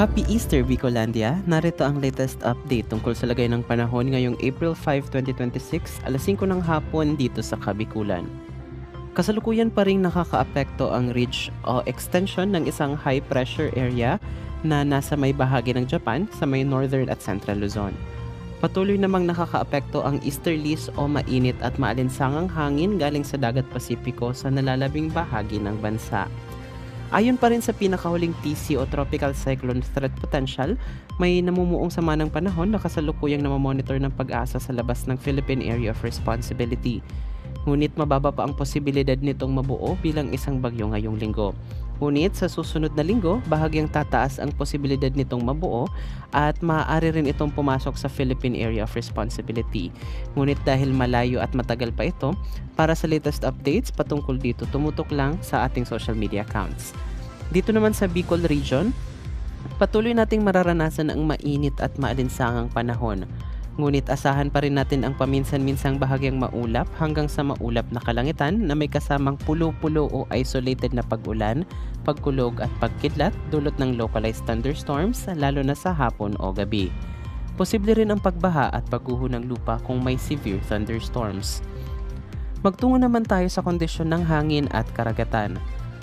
Happy Easter, Bicolandia! Narito ang latest update tungkol sa lagay ng panahon ngayong April 5, 2026, alas 5 ng hapon dito sa Kabikulan. Kasalukuyan pa rin nakakaapekto ang ridge o extension ng isang high pressure area na nasa may bahagi ng Japan sa may northern at central Luzon. Patuloy namang nakakaapekto ang easterlies o mainit at maalinsangang hangin galing sa dagat Pasipiko sa nalalabing bahagi ng bansa. Ayon pa rin sa pinakahuling TC o Tropical Cyclone Threat Potential, may namumuong sama ng panahon na kasalukuyang namamonitor ng pag-asa sa labas ng Philippine Area of Responsibility. Ngunit mababa pa ang posibilidad nitong mabuo bilang isang bagyo ngayong linggo. Ngunit sa susunod na linggo, bahagyang tataas ang posibilidad nitong mabuo at maaari rin itong pumasok sa Philippine Area of Responsibility. Ngunit dahil malayo at matagal pa ito, para sa latest updates patungkol dito, tumutok lang sa ating social media accounts. Dito naman sa Bicol Region, patuloy nating mararanasan ang mainit at maalinsangang panahon. Ngunit asahan pa rin natin ang paminsan-minsang bahagyang maulap hanggang sa maulap na kalangitan na may kasamang pulo-pulo o isolated na pag-ulan, pagkulog at pagkidlat dulot ng localized thunderstorms lalo na sa hapon o gabi. Posible rin ang pagbaha at pagguho ng lupa kung may severe thunderstorms. Magtungo naman tayo sa kondisyon ng hangin at karagatan.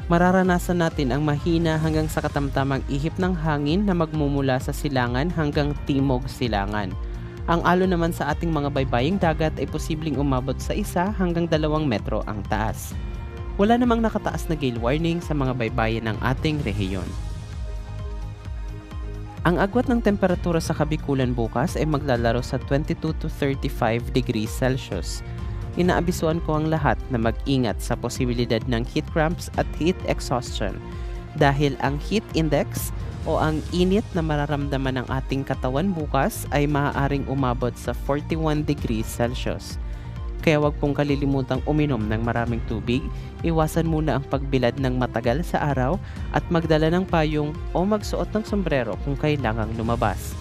Mararanasan natin ang mahina hanggang sa katamtamang ihip ng hangin na magmumula sa silangan hanggang timog silangan. Ang alon naman sa ating mga baybaying dagat ay posibleng umabot sa 1 hanggang 2 metro ang taas. Wala namang nakataas na gale warning sa mga baybayin ng ating rehiyon. Ang agwat ng temperatura sa Kabikulan bukas ay maglalaro sa 22 to 35 degrees Celsius. Inaabisuan ko ang lahat na mag-ingat sa posibilidad ng heat cramps at heat exhaustion dahil ang heat index o ang init na mararamdaman ng ating katawan bukas ay maaaring umabot sa 41 degrees Celsius. Kaya wag pong kalilimutang uminom ng maraming tubig, iwasan muna ang pagbilad ng matagal sa araw at magdala ng payong o magsuot ng sombrero kung kailangang lumabas.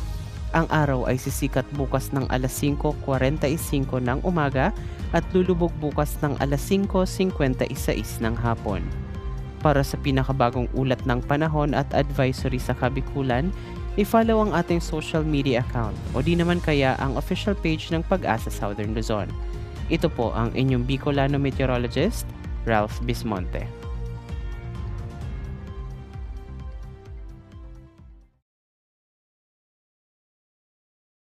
Ang araw ay sisikat bukas ng alas 5:45 ng umaga at lulubog bukas ng alas 5:56 ng hapon. Para sa pinakabagong ulat ng panahon at advisory sa Kabikulan, i-follow ang ating social media account o di naman kaya ang official page ng Pag-asa Southern Luzon. Ito po ang inyong Bicolano meteorologist, Ralph Bismonte.